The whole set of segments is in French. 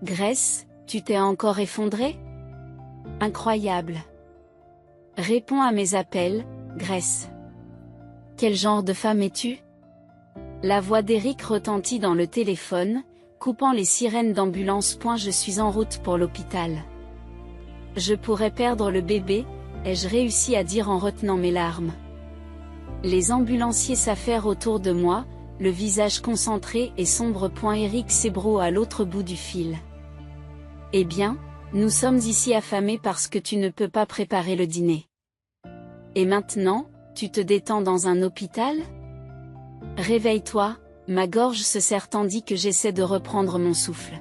Grace, tu t'es encore effondrée? Incroyable. Réponds à mes appels, Grace. Quel genre de femme es-tu? La voix d'Eric retentit dans le téléphone, coupant les sirènes d'ambulance. Je suis en route pour l'hôpital. Je pourrais perdre le bébé, ai-je réussi à dire en retenant mes larmes. Les ambulanciers s'affairent autour de moi, le visage concentré et sombre. Eric s'ébroue à l'autre bout du fil. Eh bien, nous sommes ici affamés parce que tu ne peux pas préparer le dîner. Et maintenant, tu te détends dans un hôpital? Réveille-toi, ma gorge se serre tandis que j'essaie de reprendre mon souffle.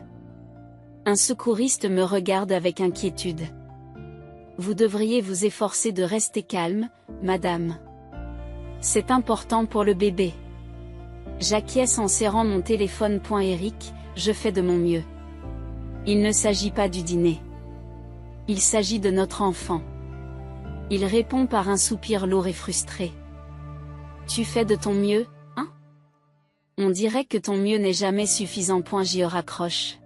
Un secouriste me regarde avec inquiétude. Vous devriez vous efforcer de rester calme, madame. C'est important pour le bébé. J'acquiesce en serrant mon téléphone. Eric, je fais de mon mieux. Il ne s'agit pas du dîner. Il s'agit de notre enfant. Il répond par un soupir lourd et frustré. Tu fais de ton mieux, hein? On dirait que ton mieux n'est jamais suffisant. Je raccroche.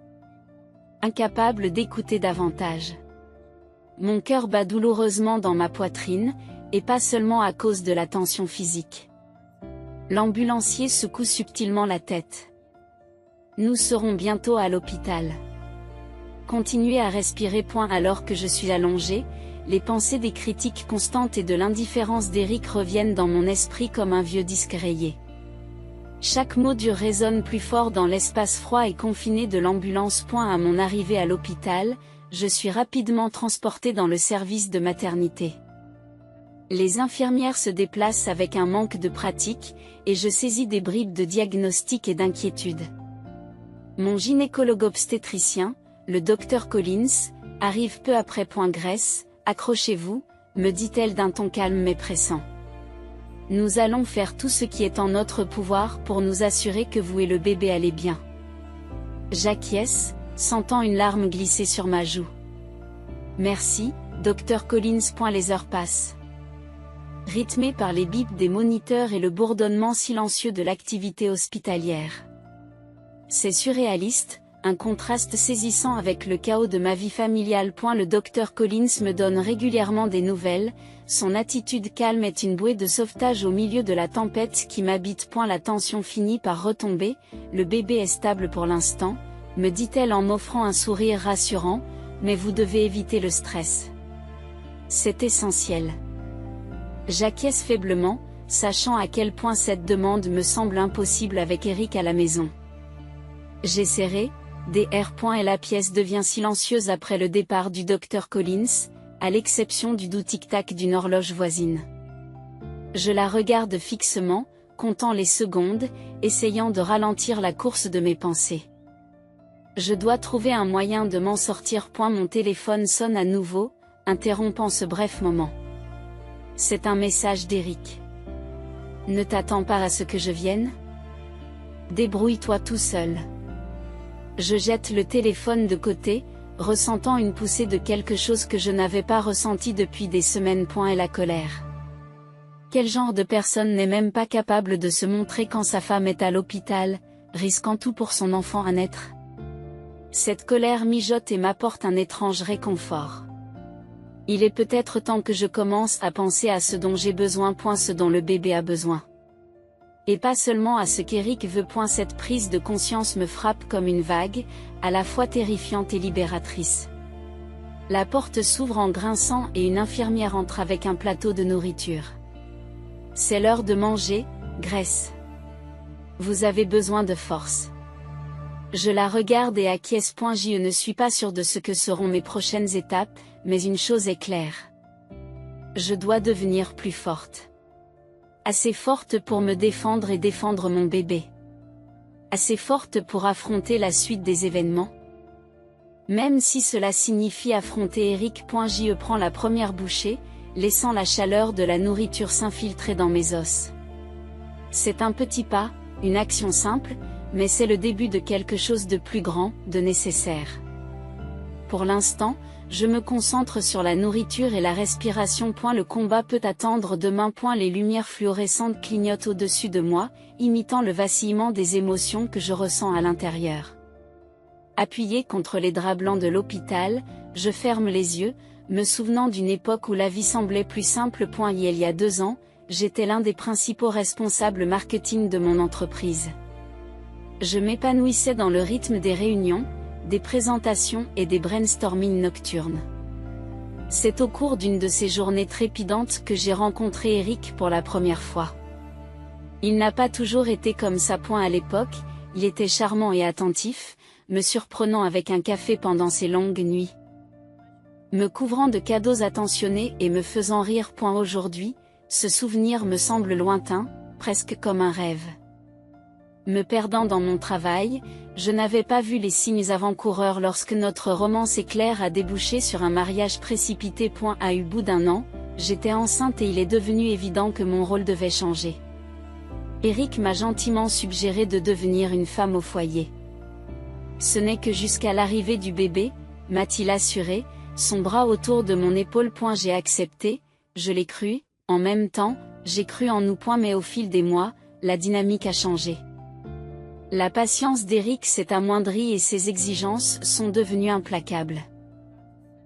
Incapable d'écouter davantage. Mon cœur bat douloureusement dans ma poitrine, et pas seulement à cause de la tension physique. L'ambulancier secoue subtilement la tête. Nous serons bientôt à l'hôpital. Continuez à respirer. Alors que je suis allongée, les pensées des critiques constantes et de l'indifférence d'Eric reviennent dans mon esprit comme un vieux disque rayé. Chaque mot dur résonne plus fort dans l'espace froid et confiné de l'ambulance. À mon arrivée à l'hôpital, je suis rapidement transportée dans le service de maternité. Les infirmières se déplacent avec un manque de pratique, et je saisis des bribes de diagnostic et d'inquiétude. Mon gynécologue obstétricien, le docteur Collins, arrive peu après. Grace, accrochez-vous, me dit-elle d'un ton calme mais pressant. Nous allons faire tout ce qui est en notre pouvoir pour nous assurer que vous et le bébé allez bien. J'acquiesce, sentant une larme glisser sur ma joue. Merci, docteur Collins. Les heures passent. Rythmées par les bips des moniteurs et le bourdonnement silencieux de l'activité hospitalière. C'est surréaliste, un contraste saisissant avec le chaos de ma vie familiale. Le docteur Collins me donne régulièrement des nouvelles, son attitude calme est une bouée de sauvetage au milieu de la tempête qui m'habite. La tension finit par retomber, le bébé est stable pour l'instant, me dit-elle en m'offrant un sourire rassurant, mais vous devez éviter le stress. C'est essentiel. J'acquiesce faiblement, sachant à quel point cette demande me semble impossible avec Eric à la maison. J'essaierai, Dr. Et la pièce devient silencieuse après le départ du docteur Collins, à l'exception du doux tic-tac d'une horloge voisine. Je la regarde fixement, comptant les secondes, essayant de ralentir la course de mes pensées. Je dois trouver un moyen de m'en sortir. Mon téléphone sonne à nouveau, interrompant ce bref moment. C'est un message d'Eric. Ne t'attends pas à ce que je vienne? Débrouille-toi tout seul. Je jette le téléphone de côté, ressentant une poussée de quelque chose que je n'avais pas ressenti depuis des semaines. Et la colère. Quel genre de personne n'est même pas capable de se montrer quand sa femme est à l'hôpital, risquant tout pour son enfant à naître? Cette colère mijote et m'apporte un étrange réconfort. Il est peut-être temps que je commence à penser à ce dont j'ai besoin. Ce dont le bébé a besoin. Et pas seulement à ce qu'Eric veut. Cette prise de conscience me frappe comme une vague, à la fois terrifiante et libératrice. La porte s'ouvre en grinçant et une infirmière entre avec un plateau de nourriture. C'est l'heure de manger, Grace. Vous avez besoin de force. Je la regarde et acquiesce. Je ne suis pas sûre de ce que seront mes prochaines étapes, mais une chose est claire. Je dois devenir plus forte. Assez forte pour me défendre et défendre mon bébé. Assez forte pour affronter la suite des événements. Même si cela signifie affronter Eric. Je prends la première bouchée, laissant la chaleur de la nourriture s'infiltrer dans mes os. C'est un petit pas, une action simple, mais c'est le début de quelque chose de plus grand, de nécessaire. Pour l'instant, je me concentre sur la nourriture et la respiration. Le combat peut attendre demain. Les lumières fluorescentes clignotent au-dessus de moi, imitant le vacillement des émotions que je ressens à l'intérieur. Appuyé contre les draps blancs de l'hôpital, je ferme les yeux, me souvenant d'une époque où la vie semblait plus simple. Il y a 2 ans, j'étais l'un des principaux responsables marketing de mon entreprise. Je m'épanouissais dans le rythme des réunions, des présentations et des brainstorming nocturnes. C'est au cours d'une de ces journées trépidantes que j'ai rencontré Eric pour la première fois. Il n'a pas toujours été comme ça. À l'époque, il était charmant et attentif, me surprenant avec un café pendant ses longues nuits, me couvrant de cadeaux attentionnés et me faisant rire. Aujourd'hui, ce souvenir me semble lointain, presque comme un rêve. Me perdant dans mon travail, je n'avais pas vu les signes avant-coureurs lorsque notre romance éclair a débouché sur un mariage précipité. À bout d'1 an, j'étais enceinte et il est devenu évident que mon rôle devait changer. Eric m'a gentiment suggéré de devenir une femme au foyer. Ce n'est que jusqu'à l'arrivée du bébé, m'a-t-il assuré, son bras autour de mon épaule. J'ai accepté, je l'ai cru, en même temps, j'ai cru en nous. Mais au fil des mois, la dynamique a changé. La patience d'Eric s'est amoindrie et ses exigences sont devenues implacables.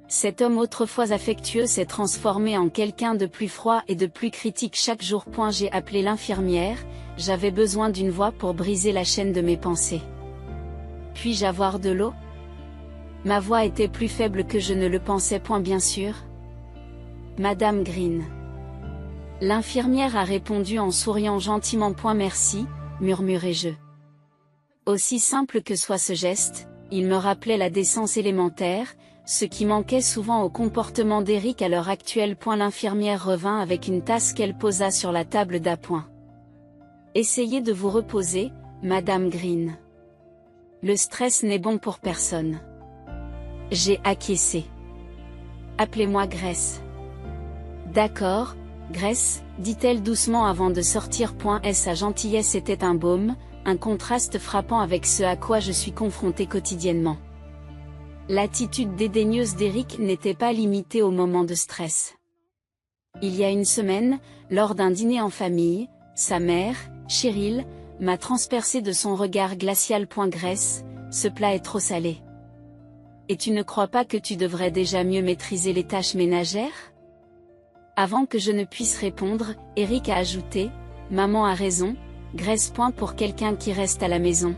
Cet homme autrefois affectueux s'est transformé en quelqu'un de plus froid et de plus critique chaque jour. J'ai appelé l'infirmière, j'avais besoin d'une voix pour briser la chaîne de mes pensées. Puis-je avoir de l'eau? Ma voix était plus faible que je ne le pensais. Bien sûr. Madame Green. L'infirmière a répondu en souriant gentiment. Merci, murmurai-je. Aussi simple que soit ce geste, il me rappelait la décence élémentaire, ce qui manquait souvent au comportement d'Eric à l'heure actuelle. L'infirmière revint avec une tasse qu'elle posa sur la table d'appoint. Essayez de vous reposer, Madame Green. Le stress n'est bon pour personne. J'ai acquiescé. Appelez-moi Grace. D'accord, Grace, dit-elle doucement avant de sortir. Sa gentillesse était un baume, un contraste frappant avec ce à quoi je suis confrontée quotidiennement. L'attitude dédaigneuse d'Eric n'était pas limitée au moment de stress. Il y a une semaine, lors d'un dîner en famille, sa mère, Cheryl, m'a transpercé de son regard glacial. Grace, ce plat est trop salé. Et tu ne crois pas que tu devrais déjà mieux maîtriser les tâches ménagères? Avant que je ne puisse répondre, Eric a ajouté, maman a raison, Grace. Pour quelqu'un qui reste à la maison.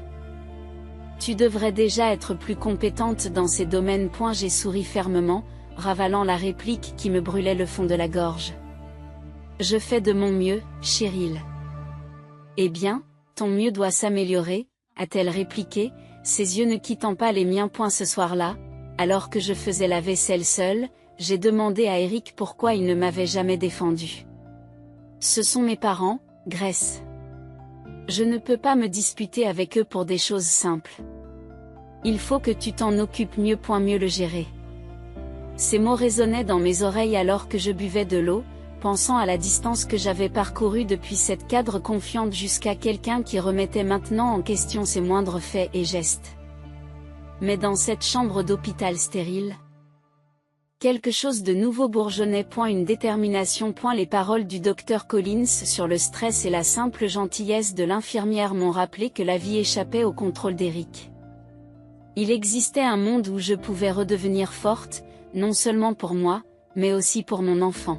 Tu devrais déjà être plus compétente dans ces domaines. J'ai souri fermement, ravalant la réplique qui me brûlait le fond de la gorge. Je fais de mon mieux, Cheryl. Eh bien, ton mieux doit s'améliorer, a-t-elle répliqué, ses yeux ne quittant pas les miens. Ce soir-là, alors que je faisais la vaisselle seule, j'ai demandé à Eric pourquoi il ne m'avait jamais défendu. Ce sont mes parents, Grace. Je ne peux pas me disputer avec eux pour des choses simples. Il faut que tu t'en occupes mieux. Mieux le gérer. Ces mots résonnaient dans mes oreilles alors que je buvais de l'eau, pensant à la distance que j'avais parcourue depuis cette cadre confiante jusqu'à quelqu'un qui remettait maintenant en question ses moindres faits et gestes. Mais dans cette chambre d'hôpital stérile, quelque chose de nouveau bourgeonnait. Une détermination. Les paroles du docteur Collins sur le stress et la simple gentillesse de l'infirmière m'ont rappelé que la vie échappait au contrôle d'Eric. Il existait un monde où je pouvais redevenir forte, non seulement pour moi, mais aussi pour mon enfant.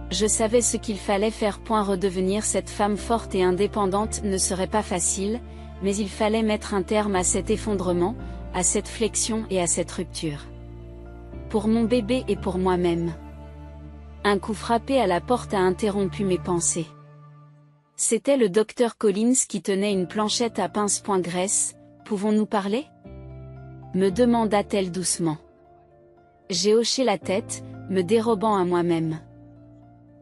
Je savais ce qu'il fallait faire. Redevenir cette femme forte et indépendante ne serait pas facile, mais il fallait mettre un terme à cet effondrement, à cette flexion et à cette rupture. Pour mon bébé et pour moi-même. Un coup frappé à la porte a interrompu mes pensées. C'était le docteur Collins qui tenait une planchette à pince. Grace, pouvons-nous parler? Me demanda-t-elle doucement. J'ai hoché la tête, me dérobant à moi-même.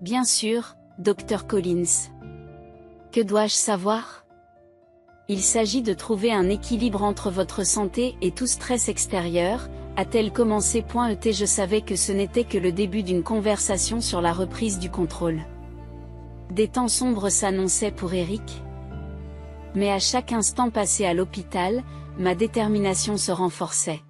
Bien sûr, docteur Collins. Que dois-je savoir? Il s'agit de trouver un équilibre entre votre santé et tout stress extérieur, a-t-elle commencé. Je savais que ce n'était que le début d'une conversation sur la reprise du contrôle. Des temps sombres s'annonçaient pour Eric. Mais à chaque instant passé à l'hôpital, ma détermination se renforçait.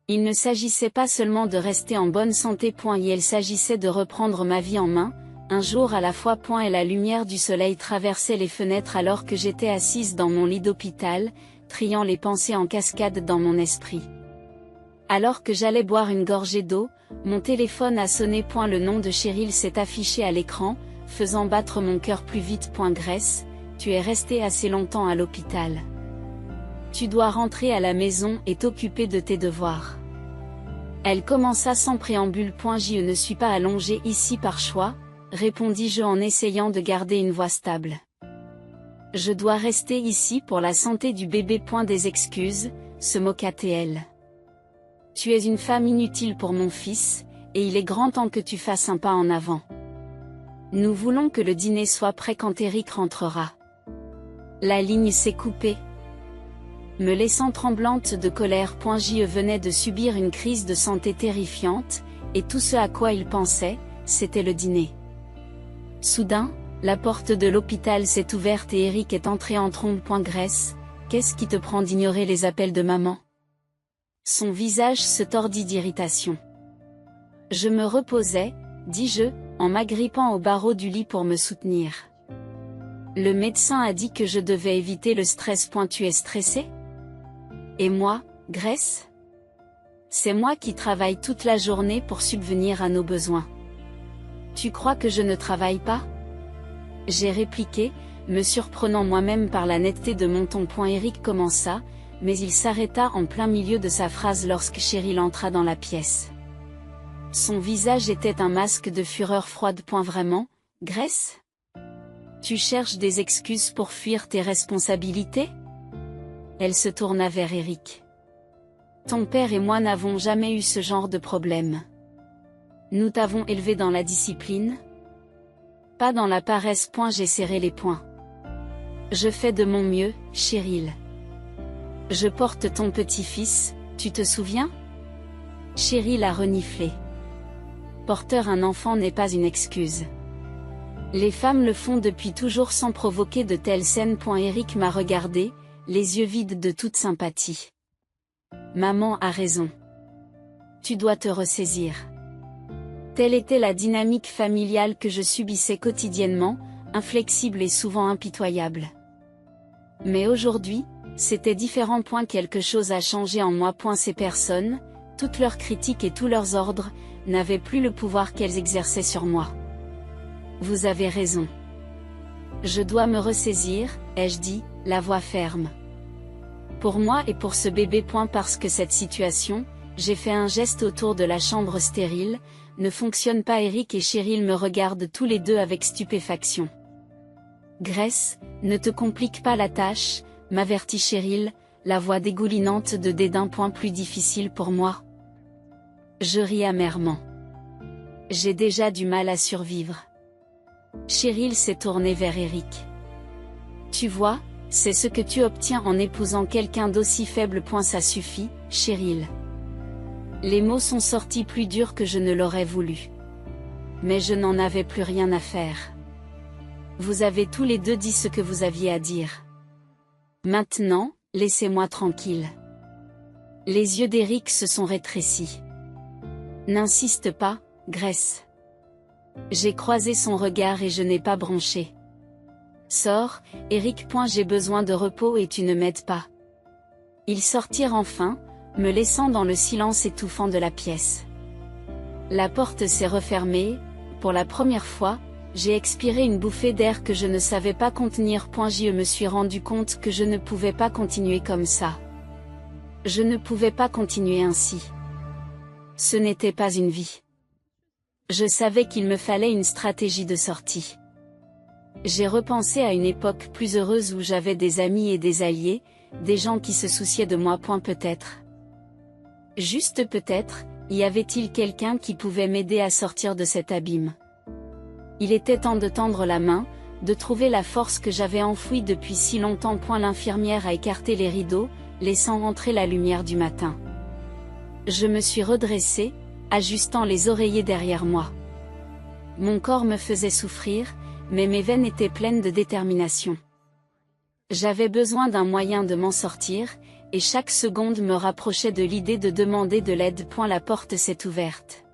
Il ne s'agissait pas seulement de rester en bonne santé. Il s'agissait de reprendre ma vie en main, un jour à la fois. Et la lumière du soleil traversait les fenêtres alors que j'étais assise dans mon lit d'hôpital, triant les pensées en cascade dans mon esprit. Alors que j'allais boire une gorgée d'eau, mon téléphone a sonné. Le nom de Cheryl s'est affiché à l'écran, faisant battre mon cœur plus vite. Grace, tu es restée assez longtemps à l'hôpital. Tu dois rentrer à la maison et t'occuper de tes devoirs. Elle commença sans préambule. Je ne suis pas allongée ici par choix, répondis-je en essayant de garder une voix stable. Je dois rester ici pour la santé du bébé. Des excuses, se moqua-t-elle. Tu es une femme inutile pour mon fils, et il est grand temps que tu fasses un pas en avant. Nous voulons que le dîner soit prêt quand Eric rentrera. La ligne s'est coupée, me laissant tremblante de colère. Je venais de subir une crise de santé terrifiante, et tout ce à quoi il pensait, c'était le dîner. Soudain, la porte de l'hôpital s'est ouverte et Eric est entré en trombe. Grace, qu'est-ce qui te prend d'ignorer les appels de maman? Son visage se tordit d'irritation. Je me reposais, dis-je, en m'agrippant au barreau du lit pour me soutenir. Le médecin a dit que je devais éviter le stress. Tu es stressée? Et moi, Grace? C'est moi qui travaille toute la journée pour subvenir à nos besoins. Tu crois que je ne travaille pas? J'ai répliqué, me surprenant moi-même par la netteté de mon ton. Eric commença, mais il s'arrêta en plein milieu de sa phrase lorsque Cheryl entra dans la pièce. Son visage était un masque de fureur froide. Vraiment, Grace? Tu cherches des excuses pour fuir tes responsabilités? Elle se tourna vers Eric. Ton père et moi n'avons jamais eu ce genre de problème. Nous t'avons élevé dans la discipline? Pas dans la paresse. J'ai serré les poings. Je fais de mon mieux, Cheryl. Je porte ton petit-fils, tu te souviens? Cheryl a reniflé. Porteur un enfant n'est pas une excuse. Les femmes le font depuis toujours sans provoquer de telles scènes. Eric m'a regardé, les yeux vides de toute sympathie. Maman a raison. Tu dois te ressaisir. Telle était la dynamique familiale que je subissais quotidiennement, inflexible et souvent impitoyable. Mais aujourd'hui, c'était différent. Quelque chose a changé en moi. Ces personnes, toutes leurs critiques et tous leurs ordres, n'avaient plus le pouvoir qu'elles exerçaient sur moi. Vous avez raison. Je dois me ressaisir, ai-je dit, la voix ferme. Pour moi et pour ce bébé. Parce que cette situation, j'ai fait un geste autour de la chambre stérile, ne fonctionne pas. Eric et Cheryl me regardent tous les deux avec stupéfaction. Grace, ne te complique pas la tâche, m'avertit Cheryl, la voix dégoulinante de dédain. Plus difficile pour moi. Je ris amèrement. J'ai déjà du mal à survivre. Cheryl s'est tournée vers Eric. Tu vois, c'est ce que tu obtiens en épousant quelqu'un d'aussi faible. Ça suffit, Cheryl. Les mots sont sortis plus durs que je ne l'aurais voulu. Mais je n'en avais plus rien à faire. Vous avez tous les deux dit ce que vous aviez à dire. Maintenant, laissez-moi tranquille. Les yeux d'Eric se sont rétrécis. N'insiste pas, Grace. J'ai croisé son regard et je n'ai pas bronché. Sors, Eric. J'ai besoin de repos et tu ne m'aides pas. Ils sortirent enfin, me laissant dans le silence étouffant de la pièce. La porte s'est refermée, pour la première fois, j'ai expiré une bouffée d'air que je ne savais pas contenir. Je me suis rendu compte que je ne pouvais pas continuer comme ça. Je ne pouvais pas continuer ainsi. Ce n'était pas une vie. Je savais qu'il me fallait une stratégie de sortie. J'ai repensé à une époque plus heureuse où j'avais des amis et des alliés, des gens qui se souciaient de moi. Peut-être. Juste peut-être, y avait-il quelqu'un qui pouvait m'aider à sortir de cet abîme. Il était temps de tendre la main, de trouver la force que j'avais enfouie depuis si longtemps. L'infirmière a écarté les rideaux, laissant entrer la lumière du matin. Je me suis redressée, ajustant les oreillers derrière moi. Mon corps me faisait souffrir, mais mes veines étaient pleines de détermination. J'avais besoin d'un moyen de m'en sortir, et chaque seconde me rapprochait de l'idée de demander de l'aide. La porte s'est ouverte.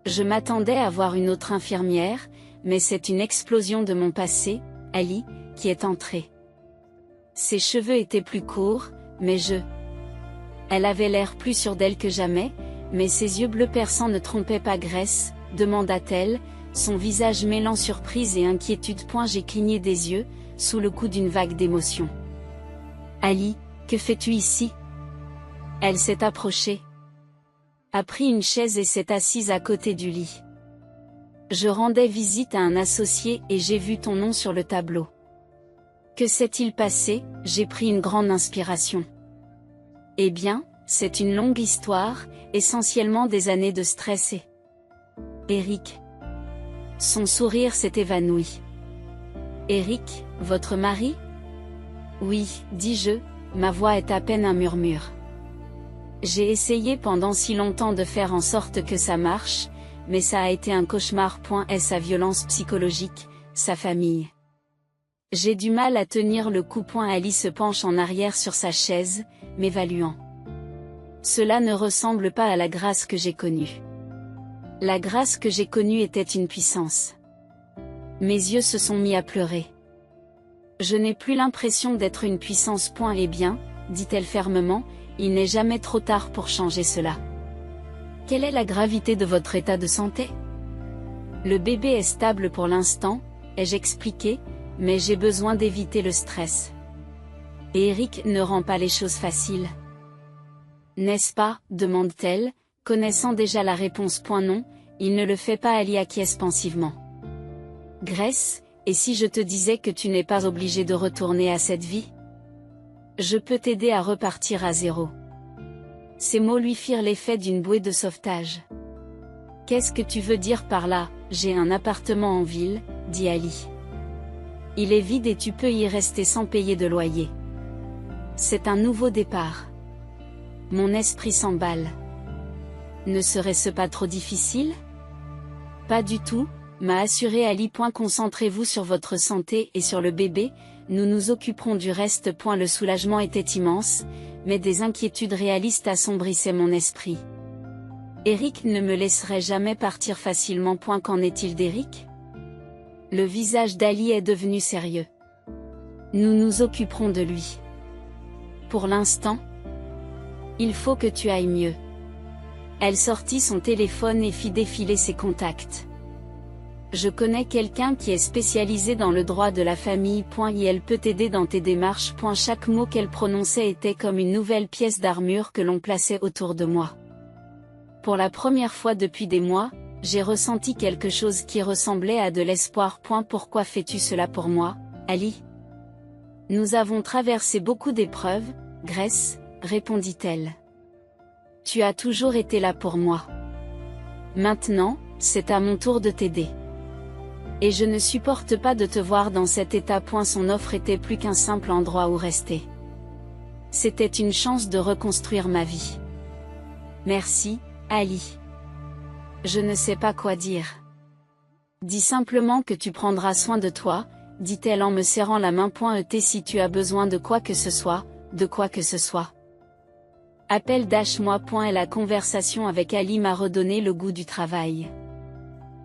Je m'attendais à voir une autre infirmière, mais c'est une explosion de mon passé, Ali, qui est entrée. Ses cheveux étaient plus courts, mais Elle avait l'air plus sûre d'elle que jamais, mais ses yeux bleus perçants ne trompaient pas Grace, demanda-t-elle, son visage mêlant surprise et inquiétude. J'ai cligné des yeux, sous le coup d'une vague d'émotion. Ali, que fais-tu ici? Elle s'est approchée, a pris une chaise et s'est assise à côté du lit. Je rendais visite à un associé et j'ai vu ton nom sur le tableau. Que s'est-il passé? J'ai pris une grande inspiration. Eh bien, c'est une longue histoire, essentiellement des années de stress et... Eric. Son sourire s'est évanoui. Eric, votre mari? Oui, dis-je, ma voix est à peine un murmure. J'ai essayé pendant si longtemps de faire en sorte que ça marche, mais ça a été un cauchemar. Est sa violence psychologique, sa famille. J'ai du mal à tenir le coup. Ali se penche en arrière sur sa chaise, m'évaluant. Cela ne ressemble pas à la Grace que j'ai connue. La Grace que j'ai connue était une puissance. Mes yeux se sont mis à pleurer. Je n'ai plus l'impression d'être une puissance. Eh bien, dit-elle fermement, il n'est jamais trop tard pour changer cela. Quelle est la gravité de votre état de santé? Le bébé est stable pour l'instant, ai-je expliqué, mais j'ai besoin d'éviter le stress. Et Eric ne rend pas les choses faciles. N'est-ce pas, demande-t-elle, connaissant déjà la réponse. Non, il ne le fait pas. Ali acquiesce pensivement. Grace, et si je te disais que tu n'es pas obligée de retourner à cette vie? Je peux t'aider à repartir à zéro. Ces mots lui firent l'effet d'une bouée de sauvetage. Qu'est-ce que tu veux dire par là? J'ai un appartement en ville, dit Ali. Il est vide et tu peux y rester sans payer de loyer. C'est un nouveau départ. Mon esprit s'emballe. Ne serait-ce pas trop difficile? Pas du tout, m'a assuré Ali. Concentrez-vous sur votre santé et sur le bébé, nous nous occuperons du reste. Le soulagement était immense, mais des inquiétudes réalistes assombrissaient mon esprit. Eric ne me laisserait jamais partir facilement. Qu'en est-il d'Eric? Le visage d'Ali est devenu sérieux. Nous nous occuperons de lui. Pour l'instant, il faut que tu ailles mieux. Elle sortit son téléphone et fit défiler ses contacts. Je connais quelqu'un qui est spécialisé dans le droit de la famille. Et elle peut t'aider dans tes démarches. Chaque mot qu'elle prononçait était comme une nouvelle pièce d'armure que l'on plaçait autour de moi. Pour la première fois depuis des mois, j'ai ressenti quelque chose qui ressemblait à de l'espoir. Pourquoi fais-tu cela pour moi, Ali? Nous avons traversé beaucoup d'épreuves, Grace, répondit-elle. Tu as toujours été là pour moi. Maintenant, c'est à mon tour de t'aider. Et je ne supporte pas de te voir dans cet état. Son offre était plus qu'un simple endroit où rester. C'était une chance de reconstruire ma vie. Merci, Ali. Je ne sais pas quoi dire. Dis simplement que tu prendras soin de toi, dit-elle en me serrant la main. Si tu as besoin de quoi que ce soit, Appelle-moi. Et la conversation avec Ali m'a redonné le goût du travail.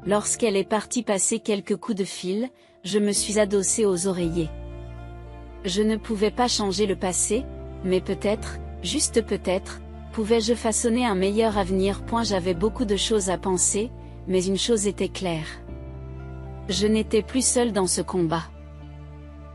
Lorsqu'elle est partie passer quelques coups de fil, je me suis adossée aux oreillers. Je ne pouvais pas changer le passé, mais peut-être, juste peut-être, pouvais-je façonner un meilleur avenir. J'avais beaucoup de choses à penser, mais une chose était claire. Je n'étais plus seule dans ce combat.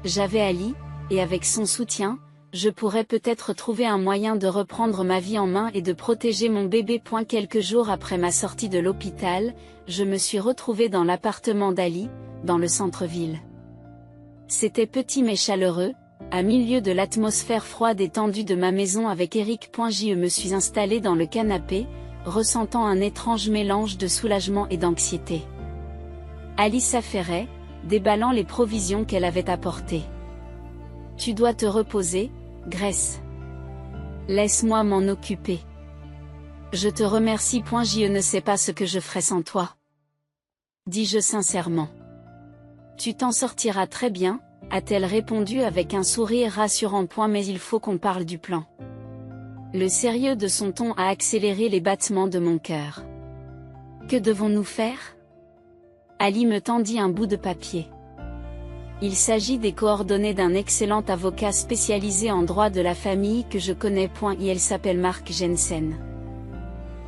J'avais Ali, et avec son soutien, je pourrais peut-être trouver un moyen de reprendre ma vie en main et de protéger mon bébé. Quelques jours après ma sortie de l'hôpital, je me suis retrouvée dans l'appartement d'Ali, dans le centre-ville. C'était petit mais chaleureux, à milieu de l'atmosphère froide et tendue de ma maison avec Eric. Je me suis installée dans le canapé, ressentant un étrange mélange de soulagement et d'anxiété. Ali s'affairait, déballant les provisions qu'elle avait apportées. Tu dois te reposer, Grace. Laisse-moi m'en occuper. Je te remercie. Je ne sais pas ce que je ferais sans toi. Dis-je sincèrement. Tu t'en sortiras très bien, a-t-elle répondu avec un sourire rassurant. Mais il faut qu'on parle du plan. Le sérieux de son ton a accéléré les battements de mon cœur. Que devons-nous faire? Ali me tendit un bout de papier. Il s'agit des coordonnées d'un excellent avocat spécialisé en droit de la famille que je connais. Il s'appelle Mark Jensen.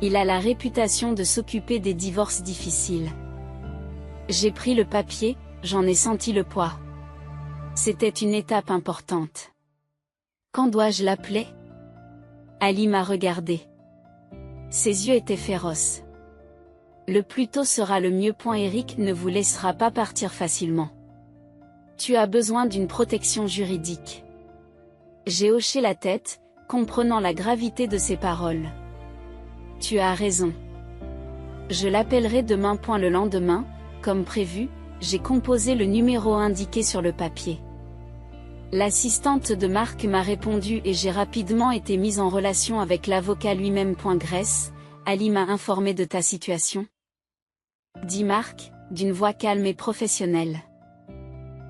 Il a la réputation de s'occuper des divorces difficiles. J'ai pris le papier, j'en ai senti le poids. C'était une étape importante. Quand dois-je l'appeler? Ali m'a regardé. Ses yeux étaient féroces. Le plus tôt sera le mieux. Eric ne vous laissera pas partir facilement. Tu as besoin d'une protection juridique. J'ai hoché la tête, comprenant la gravité de ses paroles. Tu as raison. Je l'appellerai demain. Le lendemain, comme prévu, j'ai composé le numéro indiqué sur le papier. L'assistante de Marc m'a répondu et j'ai rapidement été mise en relation avec l'avocat lui-même. Grace, Ali m'a informé de ta situation, dit Marc, d'une voix calme et professionnelle.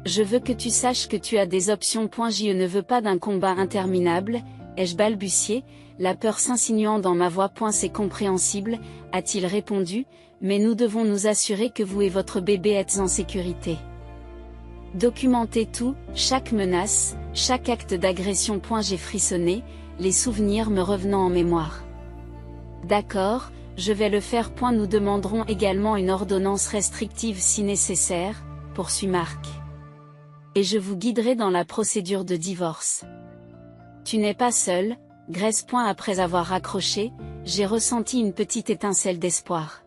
Je veux que tu saches que tu as des options. Je ne veux pas d'un combat interminable, ai-je balbutié, la peur s'insinuant dans ma voix. C'est compréhensible, a-t-il répondu, mais nous devons nous assurer que vous et votre bébé êtes en sécurité. Documentez tout, chaque menace, chaque acte d'agression. J'ai frissonné, les souvenirs me revenant en mémoire. D'accord, je vais le faire. Nous demanderons également une ordonnance restrictive si nécessaire, poursuit Marc. Et je vous guiderai dans la procédure de divorce. Tu n'es pas seul, Grace. Après avoir raccroché, j'ai ressenti une petite étincelle d'espoir.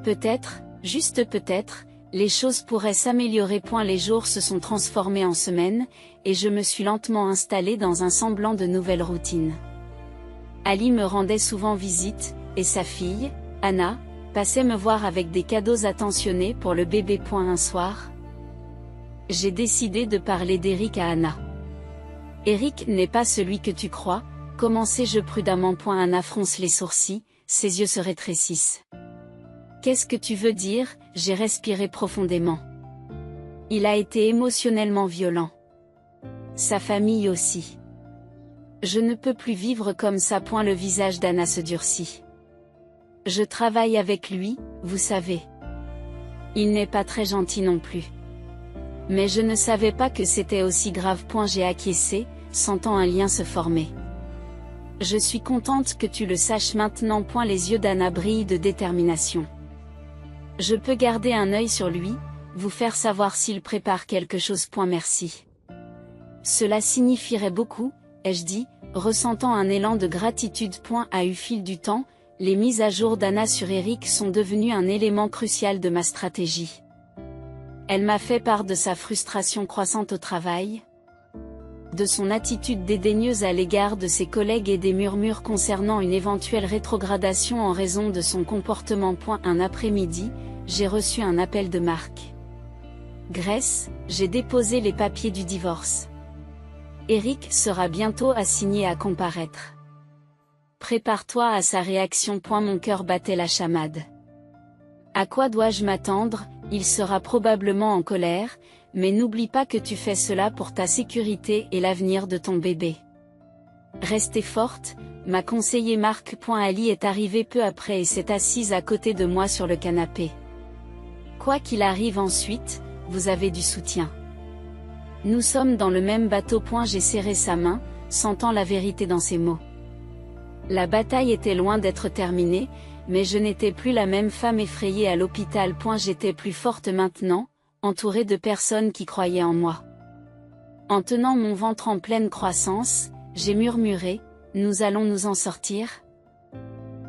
Peut-être, juste peut-être, les choses pourraient s'améliorer. Les jours se sont transformés en semaines, et je me suis lentement installée dans un semblant de nouvelle routine. Ali me rendait souvent visite, et sa fille, Anna, passait me voir avec des cadeaux attentionnés pour le bébé. Un soir, j'ai décidé de parler d'Eric à Anna. Eric n'est pas celui que tu crois, commençai-je prudemment. Anna fronce les sourcils, ses yeux se rétrécissent. Qu'est-ce que tu veux dire? J'ai respiré profondément. Il a été émotionnellement violent. Sa famille aussi. Je ne peux plus vivre comme ça. Le visage d'Anna se durcit. Je travaille avec lui, vous savez. Il n'est pas très gentil non plus. Mais je ne savais pas que c'était aussi grave. J'ai acquiescé, sentant un lien se former. Je suis contente que tu le saches maintenant. Les yeux d'Anna brillent de détermination. Je peux garder un œil sur lui, vous faire savoir s'il prépare quelque chose. Merci. Cela signifierait beaucoup, ai-je dit, ressentant un élan de gratitude. Au fil du temps, les mises à jour d'Anna sur Eric sont devenues un élément crucial de ma stratégie. Elle m'a fait part de sa frustration croissante au travail, de son attitude dédaigneuse à l'égard de ses collègues et des murmures concernant une éventuelle rétrogradation en raison de son comportement. Un après-midi, j'ai reçu un appel de Marc. Grace, j'ai déposé les papiers du divorce. Eric sera bientôt assigné à comparaître. Prépare-toi à sa réaction. Mon cœur battait la chamade. À quoi dois-je m'attendre? Il sera probablement en colère, mais n'oublie pas que tu fais cela pour ta sécurité et l'avenir de ton bébé. Restez forte, m'a conseillé Marc. Ali est arrivé peu après et s'est assise à côté de moi sur le canapé. Quoi qu'il arrive ensuite, vous avez du soutien. Nous sommes dans le même bateau. J'ai serré sa main, sentant la vérité dans ses mots. La bataille était loin d'être terminée, mais je n'étais plus la même femme effrayée à l'hôpital. J'étais plus forte maintenant, entourée de personnes qui croyaient en moi. En tenant mon ventre en pleine croissance, j'ai murmuré, « Nous allons nous en sortir?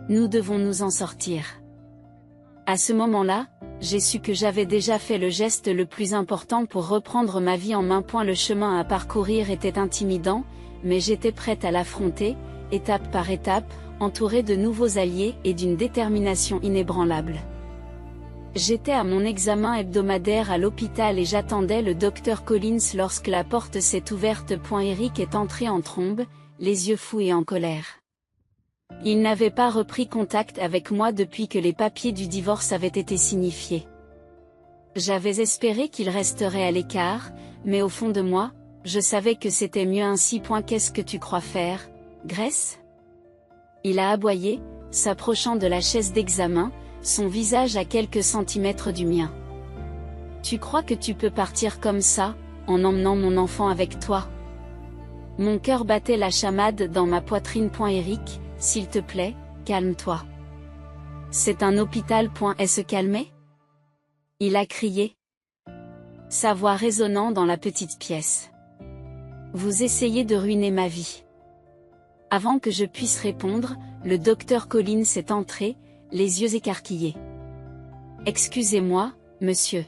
Nous devons nous en sortir. » À ce moment-là, j'ai su que j'avais déjà fait le geste le plus important pour reprendre ma vie en main. Le chemin à parcourir était intimidant, mais j'étais prête à l'affronter, étape par étape, entourée de nouveaux alliés et d'une détermination inébranlable. J'étais à mon examen hebdomadaire à l'hôpital et j'attendais le docteur Collins lorsque la porte s'est ouverte. Eric est entré en trombe, les yeux fous et en colère. Il n'avait pas repris contact avec moi depuis que les papiers du divorce avaient été signifiés. J'avais espéré qu'il resterait à l'écart, mais au fond de moi, je savais que c'était mieux ainsi. Qu'est-ce que tu crois faire, Grace? Il a aboyé, s'approchant de la chaise d'examen, son visage à quelques centimètres du mien. Tu crois que tu peux partir comme ça, en emmenant mon enfant avec toi? Mon cœur battait la chamade dans ma poitrine. Eric, s'il te plaît, calme-toi. C'est un hôpital. Est-ce calmé? Il a crié. Sa voix résonnant dans la petite pièce. Vous essayez de ruiner ma vie. Avant que je puisse répondre, le docteur Collins est entré, les yeux écarquillés. Excusez-moi, monsieur.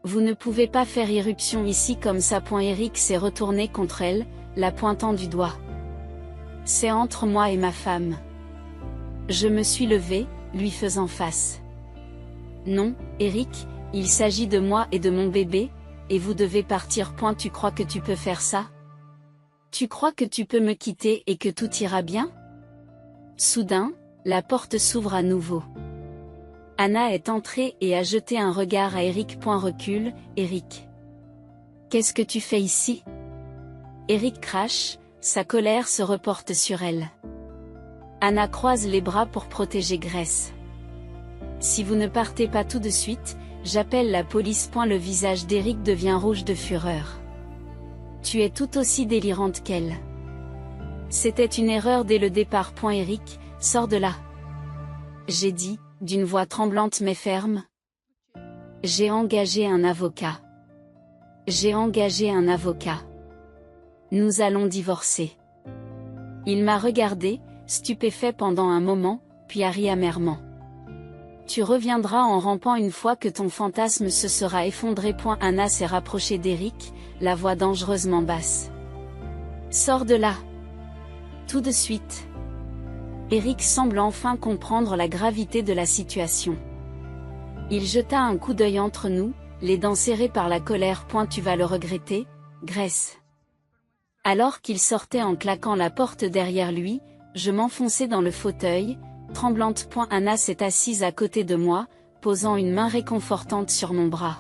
Vous ne pouvez pas faire irruption ici comme ça. Eric s'est retourné contre elle, la pointant du doigt. C'est entre moi et ma femme. Je me suis levée, lui faisant face. Non, Eric, il s'agit de moi et de mon bébé, et vous devez partir. Tu crois que tu peux faire ça? Tu crois que tu peux me quitter et que tout ira bien? Soudain, la porte s'ouvre à nouveau. Anna est entrée et a jeté un regard à Eric. Recule, Eric. Qu'est-ce que tu fais ici? Eric crache, sa colère se reporte sur elle. Anna croise les bras pour protéger Grace. Si vous ne partez pas tout de suite, j'appelle la police. Le visage d'Eric devient rouge de fureur. Tu es tout aussi délirante qu'elle. C'était une erreur dès le départ. Eric, sors de là. J'ai dit, d'une voix tremblante mais ferme. J'ai engagé un avocat. J'ai engagé un avocat. Nous allons divorcer. Il m'a regardé, stupéfait pendant un moment, puis a ri amèrement. Tu reviendras en rampant une fois que ton fantasme se sera effondré. Anna s'est rapprochée d'Eric, la voix dangereusement basse. Sors de là. Tout de suite. Eric semble enfin comprendre la gravité de la situation. Il jeta un coup d'œil entre nous, les dents serrées par la colère. Tu vas le regretter, Grace. Alors qu'il sortait en claquant la porte derrière lui, je m'enfonçai dans le fauteuil, tremblante. Anna s'est assise à côté de moi, posant une main réconfortante sur mon bras.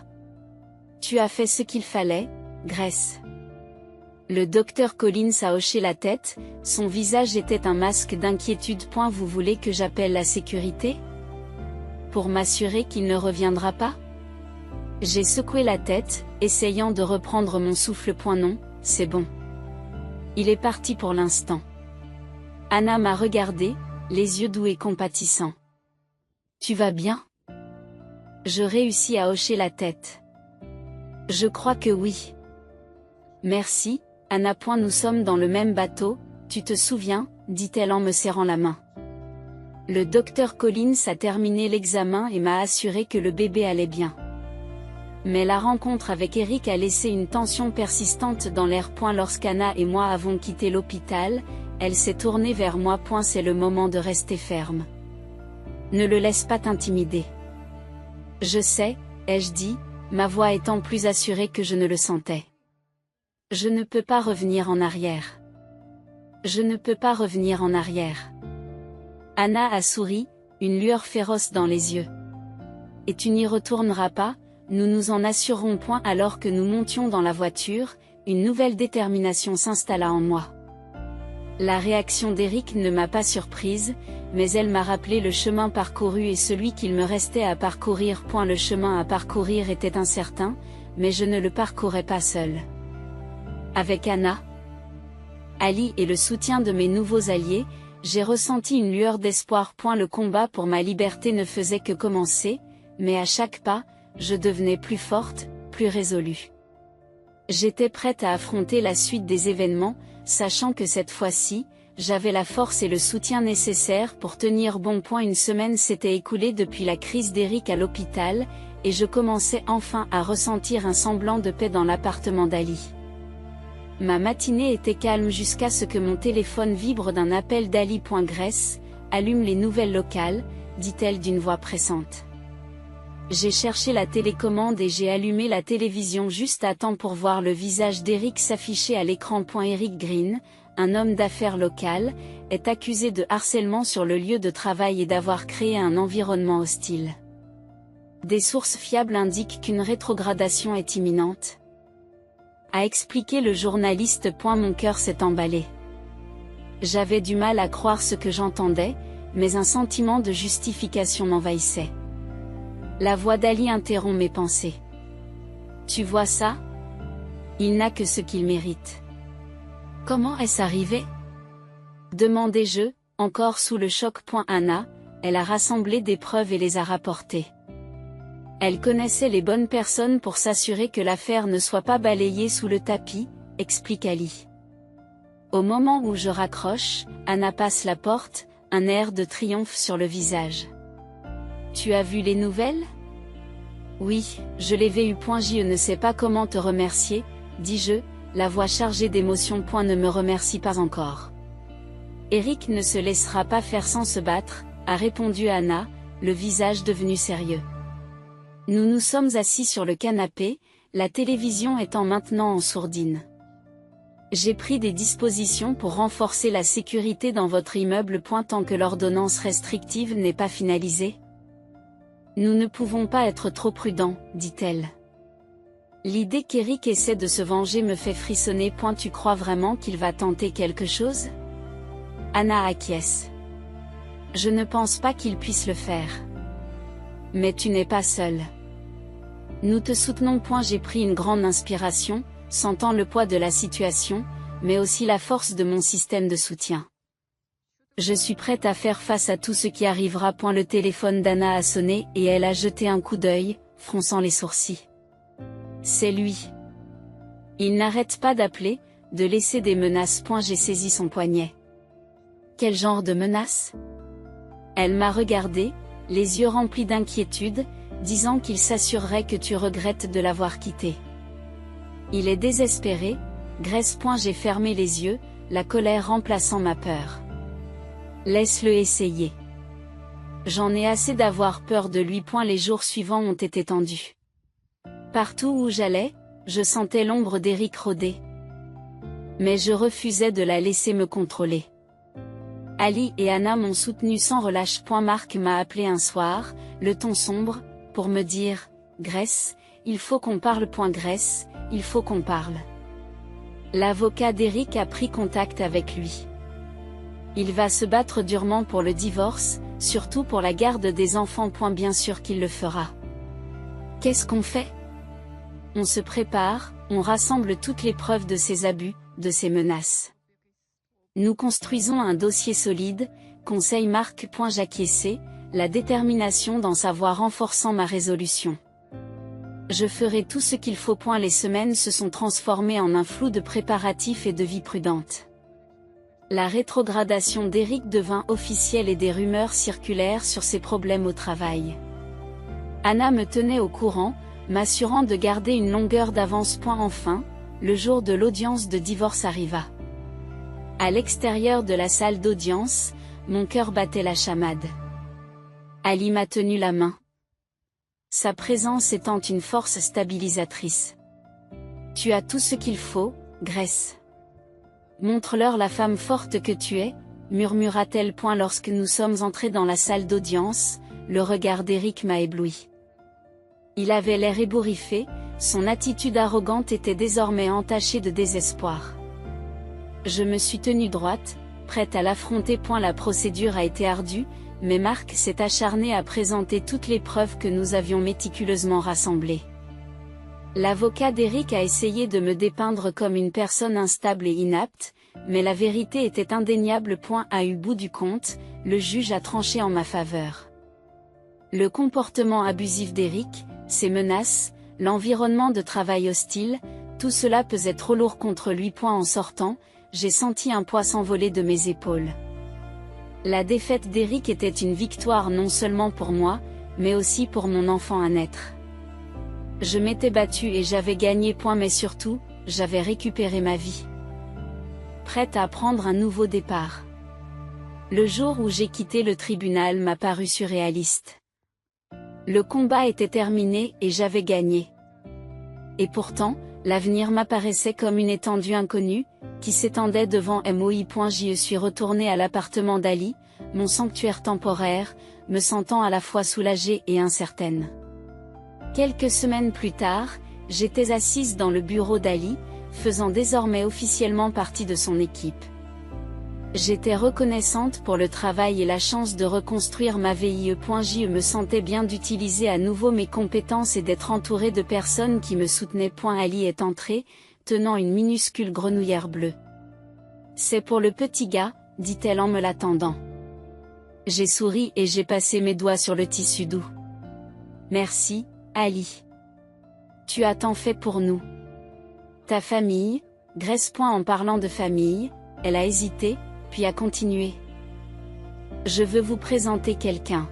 Tu as fait ce qu'il fallait, Grace. Le docteur Collins a hoché la tête, son visage était un masque d'inquiétude. Vous voulez que j'appelle la sécurité? Pour m'assurer qu'il ne reviendra pas? J'ai secoué la tête, essayant de reprendre mon souffle. Non, c'est bon. Il est parti pour l'instant. Anna m'a regardé, les yeux doux et compatissants. Tu vas bien? Je réussis à hocher la tête. Je crois que oui. Merci, Anna. Nous sommes dans le même bateau, tu te souviens, dit-elle en me serrant la main. Le docteur Collins a terminé l'examen et m'a assuré que le bébé allait bien. Mais la rencontre avec Eric a laissé une tension persistante dans l'air. Lorsqu'Anna et moi avons quitté l'hôpital, elle s'est tournée vers moi. C'est le moment de rester ferme. Ne le laisse pas t'intimider. Je sais, ai-je dit, ma voix étant plus assurée que je ne le sentais. Je ne peux pas revenir en arrière. Je ne peux pas revenir en arrière. Anna a souri, une lueur féroce dans les yeux. Et tu n'y retourneras pas, nous nous en assurerons. Alors que nous montions dans la voiture, une nouvelle détermination s'installa en moi. La réaction d'Eric ne m'a pas surprise, mais elle m'a rappelé le chemin parcouru et celui qu'il me restait à parcourir. Le chemin à parcourir était incertain, mais je ne le parcourais pas seul. Avec Anna, Ali et le soutien de mes nouveaux alliés, j'ai ressenti une lueur d'espoir. Le combat pour ma liberté ne faisait que commencer, mais à chaque pas, je devenais plus forte, plus résolue. J'étais prête à affronter la suite des événements, sachant que cette fois-ci, j'avais la force et le soutien nécessaires pour tenir bon. Une semaine s'était écoulée depuis la crise d'Eric à l'hôpital, et je commençais enfin à ressentir un semblant de paix dans l'appartement d'Ali. Ma matinée était calme jusqu'à ce que mon téléphone vibre d'un appel d'Ali. Grace, allume les nouvelles locales, dit-elle d'une voix pressante. J'ai cherché la télécommande et j'ai allumé la télévision juste à temps pour voir le visage d'Eric s'afficher à l'écran. Eric Green, un homme d'affaires local, est accusé de harcèlement sur le lieu de travail et d'avoir créé un environnement hostile. Des sources fiables indiquent qu'une rétrogradation est imminente, a expliqué le journaliste. Mon cœur s'est emballé. J'avais du mal à croire ce que j'entendais, mais un sentiment de justification m'envahissait. La voix d'Ali interrompt mes pensées. Tu vois ça? Il n'a que ce qu'il mérite. Comment est-ce arrivé? Demandai-je, encore sous le choc. Anna, elle a rassemblé des preuves et les a rapportées. Elle connaissait les bonnes personnes pour s'assurer que l'affaire ne soit pas balayée sous le tapis, explique Ali. Au moment où je raccroche, Anna passe la porte, un air de triomphe sur le visage. Tu as vu les nouvelles? Oui, je les ai vues. Je ne sais pas comment te remercier, dis-je, la voix chargée d'émotion. Ne me remercie pas encore. Eric ne se laissera pas faire sans se battre, a répondu Anna, le visage devenu sérieux. Nous nous sommes assis sur le canapé, la télévision étant maintenant en sourdine. J'ai pris des dispositions pour renforcer la sécurité dans votre immeuble. Tant que l'ordonnance restrictive n'est pas finalisée. Nous ne pouvons pas être trop prudents, dit-elle. L'idée qu'Eric essaie de se venger me fait frissonner. Tu crois vraiment qu'il va tenter quelque chose? Anna acquiesce. Je ne pense pas qu'il puisse le faire. Mais tu n'es pas seule. Nous te soutenons. J'ai pris une grande inspiration, sentant le poids de la situation, mais aussi la force de mon système de soutien. Je suis prête à faire face à tout ce qui arrivera. Le téléphone d'Anna a sonné et elle a jeté un coup d'œil, fronçant les sourcils. C'est lui. Il n'arrête pas d'appeler, de laisser des menaces. J'ai saisi son poignet. Quel genre de menaces? Elle m'a regardé, les yeux remplis d'inquiétude, disant qu'il s'assurerait que tu regrettes de l'avoir quitté. Il est désespéré, Grace. J'ai fermé les yeux, la colère remplaçant ma peur. Laisse-le essayer. J'en ai assez d'avoir peur de lui. Les jours suivants ont été tendus. Partout où j'allais, je sentais l'ombre d'Eric rôder. Mais je refusais de la laisser me contrôler. Ali et Anna m'ont soutenu sans relâche. Marc m'a appelé un soir, le ton sombre, pour me dire « Grace, il faut qu'on parle. Grace, il faut qu'on parle. » L'avocat d'Eric a pris contact avec lui. Il va se battre durement pour le divorce, surtout pour la garde des enfants. Bien sûr qu'il le fera. Qu'est-ce qu'on fait? On se prépare, on rassemble toutes les preuves de ses abus, de ses menaces. Nous construisons un dossier solide, conseille Marc. J'acquiesçai, la détermination dans sa voix renforçant ma résolution. Je ferai tout ce qu'il faut. Les semaines se sont transformées en un flou de préparatifs et de vie prudente. La rétrogradation d'Eric devint officielle et des rumeurs circulèrent sur ses problèmes au travail. Anna me tenait au courant, m'assurant de garder une longueur d'avance. Enfin, le jour de l'audience de divorce arriva. À l'extérieur de la salle d'audience, mon cœur battait la chamade. Ali m'a tenu la main. Sa présence étant une force stabilisatrice. Tu as tout ce qu'il faut, Grace. Montre-leur la femme forte que tu es, murmura-t-elle. Lorsque nous sommes entrés dans la salle d'audience, le regard d'Eric m'a ébloui. Il avait l'air ébouriffé, son attitude arrogante était désormais entachée de désespoir. Je me suis tenue droite, prête à l'affronter. La procédure a été ardue, mais Marc s'est acharné à présenter toutes les preuves que nous avions méticuleusement rassemblées. L'avocat d'Eric a essayé de me dépeindre comme une personne instable et inapte, mais la vérité était indéniable. À eu bout du compte, le juge a tranché en ma faveur. Le comportement abusif d'Eric, ses menaces, l'environnement de travail hostile, tout cela pesait trop lourd contre lui. En sortant, j'ai senti un poids s'envoler de mes épaules. La défaite d'Eric était une victoire non seulement pour moi, mais aussi pour mon enfant à naître. Je m'étais battue et j'avais gagné. Mais surtout, j'avais récupéré ma vie. Prête à prendre un nouveau départ. Le jour où j'ai quitté le tribunal m'a paru surréaliste. Le combat était terminé et j'avais gagné. Et pourtant, l'avenir m'apparaissait comme une étendue inconnue, qui s'étendait devant moi. J'y suis retournée à l'appartement d'Ali, mon sanctuaire temporaire, me sentant à la fois soulagée et incertaine. Quelques semaines plus tard, j'étais assise dans le bureau d'Ali, faisant désormais officiellement partie de son équipe. J'étais reconnaissante pour le travail et la chance de reconstruire ma vie. Je me sentais bien d'utiliser à nouveau mes compétences et d'être entourée de personnes qui me soutenaient. Ali est entrée, tenant une minuscule grenouillère bleue. C'est pour le petit gars, dit-elle en me la tendant. J'ai souri et j'ai passé mes doigts sur le tissu doux. Merci, Ali. Tu as tant fait pour nous. Ta famille, Grace. En parlant de famille, elle a hésité, puis a continué. Je veux vous présenter quelqu'un.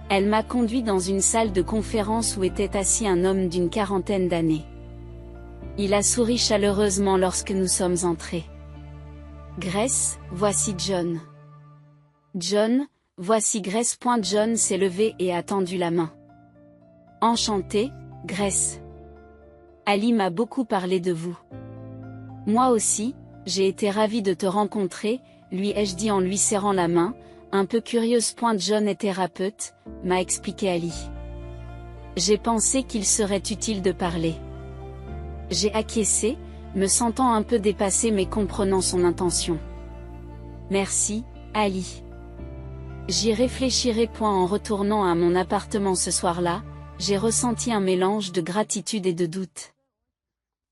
Elle m'a conduit dans une salle de conférence où était assis un homme d'une quarantaine d'années. Il a souri chaleureusement lorsque nous sommes entrés. Grace, voici John. John, voici Grace. John s'est levé et a tendu la main. Enchanté, Grace. Ali m'a beaucoup parlé de vous. Moi aussi, j'ai été ravie de te rencontrer, lui ai-je dit en lui serrant la main, un peu curieuse. John est thérapeute, m'a expliqué Ali. J'ai pensé qu'il serait utile de parler. J'ai acquiescé, me sentant un peu dépassée mais comprenant son intention. Merci, Ali. J'y réfléchirai. En retournant à mon appartement ce soir-là, j'ai ressenti un mélange de gratitude et de doute.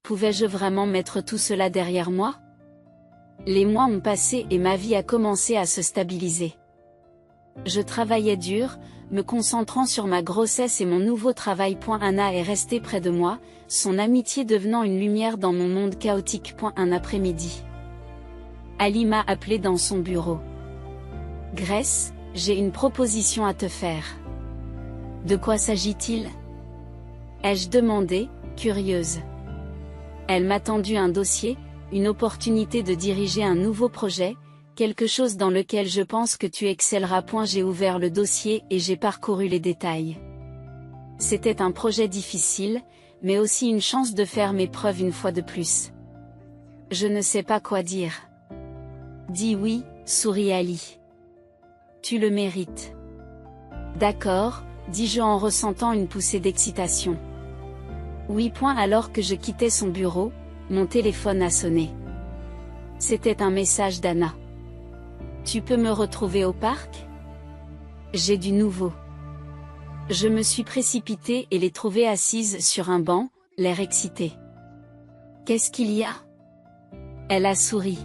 Pouvais-je vraiment mettre tout cela derrière moi? Les mois ont passé et ma vie a commencé à se stabiliser. Je travaillais dur, me concentrant sur ma grossesse et mon nouveau travail. Anna est restée près de moi, son amitié devenant une lumière dans mon monde chaotique. Un après-midi, Ali m'a appelé dans son bureau. Grace, j'ai une proposition à te faire. De quoi s'agit-il? Ai-je demandé, curieuse. Elle m'a tendu un dossier, une opportunité de diriger un nouveau projet, quelque chose dans lequel je pense que tu excelleras. J'ai ouvert le dossier et j'ai parcouru les détails. C'était un projet difficile, mais aussi une chance de faire mes preuves une fois de plus. Je ne sais pas quoi dire. Dis oui, sourit Ali. Tu le mérites. D'accord, dis-je en ressentant une poussée d'excitation. Oui. Alors que je quittais son bureau, mon téléphone a sonné. C'était un message d'Anna. Tu peux me retrouver au parc? J'ai du nouveau. Je me suis précipitée et l'ai trouvée assise sur un banc, l'air excitée. Qu'est-ce qu'il y a? Elle a souri.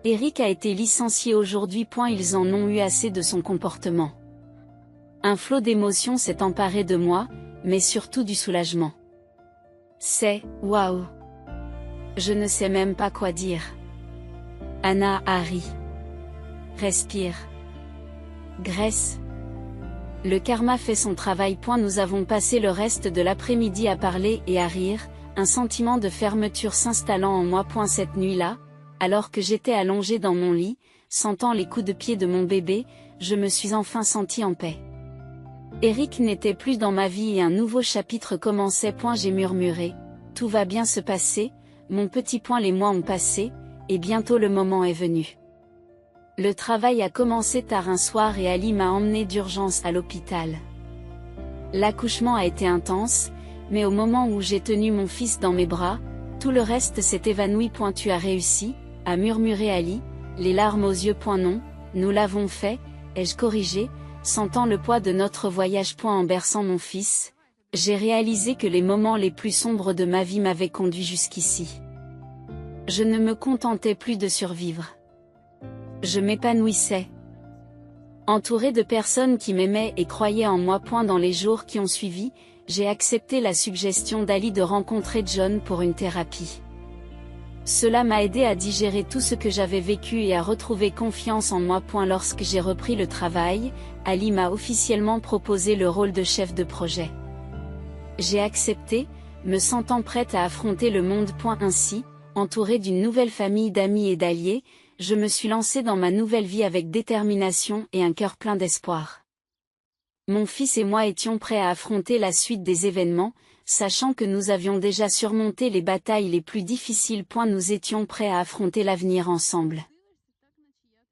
Eric a été licencié aujourd'hui. Ils en ont eu assez de son comportement. Un flot d'émotions s'est emparé de moi, mais surtout du soulagement. C'est « waouh ». Je ne sais même pas quoi dire. Anna a ri. Respire. Grace. Le karma fait son travail. Nous avons passé le reste de l'après-midi à parler et à rire, un sentiment de fermeture s'installant en moi. Cette nuit-là, alors que j'étais allongée dans mon lit, sentant les coups de pied de mon bébé, je me suis enfin sentie en paix. Eric n'était plus dans ma vie et un nouveau chapitre commençait. J'ai murmuré. Tout va bien se passer, mon petit. Les mois ont passé, et bientôt le moment est venu. Le travail a commencé tard un soir et Ali m'a emmenée d'urgence à l'hôpital. L'accouchement a été intense, mais au moment où j'ai tenu mon fils dans mes bras, tout le reste s'est évanoui. Tu as réussi, a murmuré Ali, les larmes aux yeux. Non, nous l'avons fait, ai-je corrigé, sentant le poids de notre voyage. En berçant mon fils, j'ai réalisé que les moments les plus sombres de ma vie m'avaient conduit jusqu'ici. Je ne me contentais plus de survivre. Je m'épanouissais. Entourée de personnes qui m'aimaient et croyaient en moi. Dans les jours qui ont suivi, j'ai accepté la suggestion d'Ali de rencontrer John pour une thérapie. Cela m'a aidé à digérer tout ce que j'avais vécu et à retrouver confiance en moi. Lorsque j'ai repris le travail, Ali m'a officiellement proposé le rôle de chef de projet. J'ai accepté, me sentant prête à affronter le monde. Ainsi, entourée d'une nouvelle famille d'amis et d'alliés, je me suis lancée dans ma nouvelle vie avec détermination et un cœur plein d'espoir. Mon fils et moi étions prêts à affronter la suite des événements, sachant que nous avions déjà surmonté les batailles les plus difficiles. Nous étions prêts à affronter l'avenir ensemble.